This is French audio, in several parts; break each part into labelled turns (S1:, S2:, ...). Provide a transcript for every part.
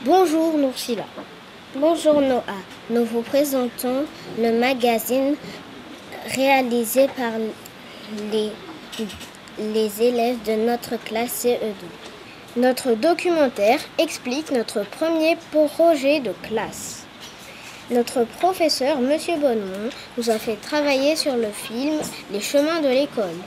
S1: Bonjour Noursila. Bonjour Noah. Nous vous présentons le magazine réalisé par les élèves de notre classe CE2. Notre documentaire explique notre premier projet de classe. Notre professeur, M. Bonnemont, nous a fait travailler sur le film Les chemins de l'école.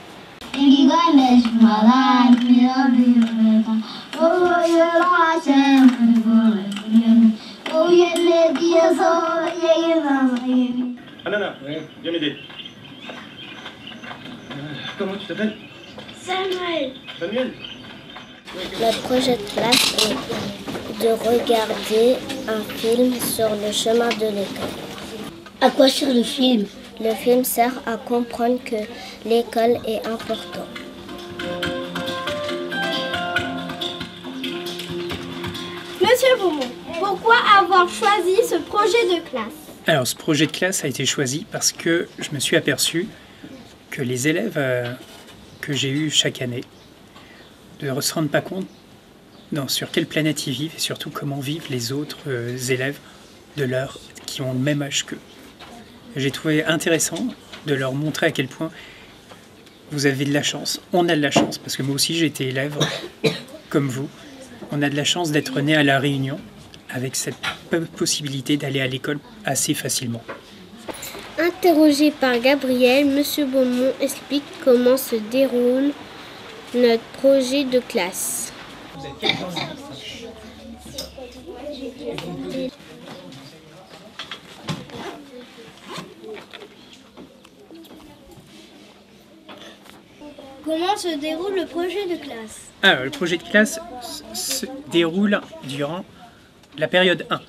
S2: Anana, viens m'aider. Comment tu t'appelles?
S3: Samuel.
S2: Samuel.
S1: Notre projet de classe est de regarder un film sur le chemin de l'école.
S3: À quoi sert le film?
S1: Le film sert à comprendre que l'école est importante.
S3: Monsieur Beaumont, pourquoi avoir choisi ce projet de classe?
S4: Alors, ce projet de classe a été choisi parce que je me suis aperçu que les élèves que j'ai eus chaque année ne se rendent pas compte sur quelle planète ils vivent et surtout comment vivent les autres élèves qui ont le même âge qu'eux. J'ai trouvé intéressant de leur montrer à quel point vous avez de la chance. On a de la chance, parce que moi aussi j'ai été élève comme vous. On a de la chance d'être né à La Réunion avec cette possibilité d'aller à l'école assez facilement.
S1: Interrogé par Gabriel, M. Beaumont explique comment se déroule notre projet de classe.
S3: Comment se déroule le projet de classe?
S4: Alors, le projet de classe se déroule durant la période 1,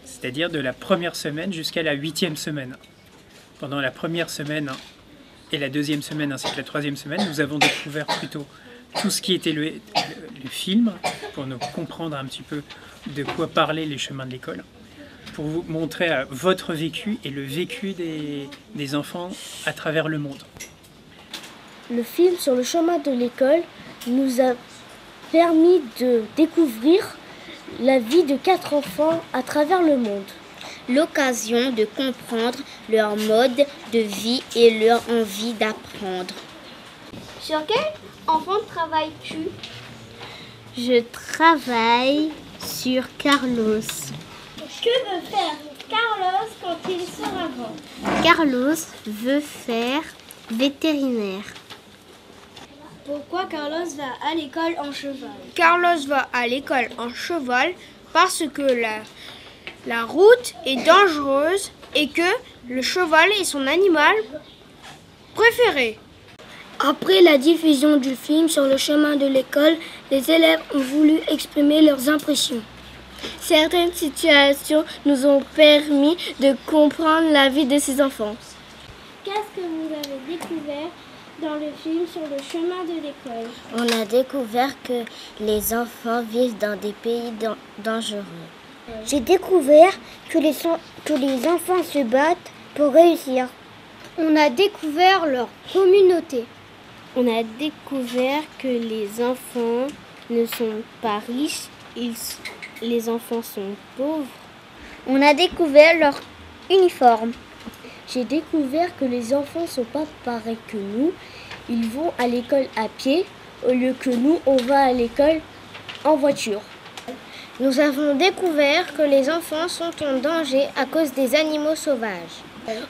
S4: c'est-à-dire de la première semaine jusqu'à la 8e semaine. Pendant la première semaine et la deuxième semaine ainsi que la troisième semaine, nous avons découvert plutôt tout ce qui était le film, pour nous comprendre un petit peu de quoi parlaient les chemins de l'école, pour vous montrer votre vécu et le vécu des enfants à travers le monde.
S1: Le film sur le chemin de l'école nous a permis de découvrir la vie de 4 enfants à travers le monde. L'occasion de comprendre leur mode de vie et leur envie d'apprendre.
S3: Sur quel enfant travailles-tu?
S1: Je travaille sur Carlos.
S3: Que veut faire Carlos quand il sera grand?
S1: Carlos veut faire vétérinaire.
S3: Pourquoi Carlos va à l'école en cheval?
S5: Carlos va à l'école en cheval parce que la route est dangereuse et que le cheval est son animal préféré.
S3: Après la diffusion du film sur le chemin de l'école, les élèves ont voulu exprimer leurs impressions.
S1: Certaines situations nous ont permis de comprendre la vie de ces enfants.
S3: Qu'est-ce que vous avez découvert dans le film sur le chemin de l'école?
S1: On a découvert que les enfants vivent dans des pays dangereux.
S3: J'ai découvert que les enfants se battent pour réussir.
S5: On a découvert leur communauté.
S1: On a découvert que les enfants ne sont pas riches, les enfants sont pauvres.
S5: On a découvert leur uniforme.
S1: J'ai découvert que les enfants ne sont pas pareils que nous. Ils vont à l'école à pied au lieu que nous, on va à l'école en voiture.
S5: Nous avons découvert que les enfants sont en danger à cause des animaux sauvages.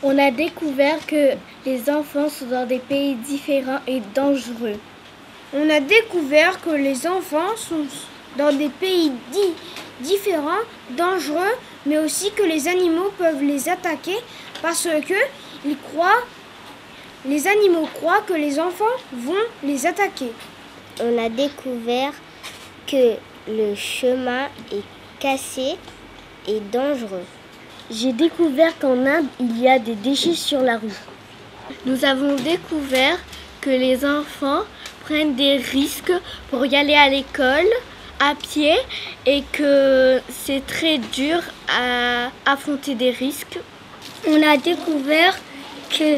S1: On a découvert que les enfants sont dans des pays différents et dangereux.
S5: On a découvert que les enfants sont dans des pays différents, dangereux, mais aussi que les animaux peuvent les attaquer parce que les animaux croient que les enfants vont les attaquer.
S1: On a découvert que le chemin est cassé et dangereux. J'ai découvert qu'en Inde, il y a des déchets sur la rue. Nous avons découvert que les enfants prennent des risques pour y aller à l'école à pied et que c'est très dur à affronter des risques.
S3: On a découvert que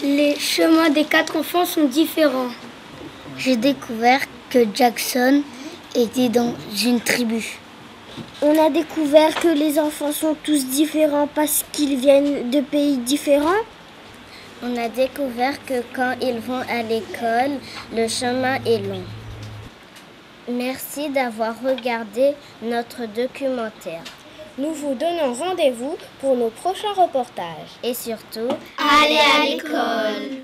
S3: les chemins des 4 enfants sont différents.
S1: J'ai découvert que Jackson était dans une tribu. On a découvert que les enfants sont tous différents parce qu'ils viennent de pays différents. On a découvert que quand ils vont à l'école, le chemin est long. Merci d'avoir regardé notre documentaire.
S5: Nous vous donnons rendez-vous pour nos prochains reportages.
S1: Et surtout,
S5: Allez à l'école!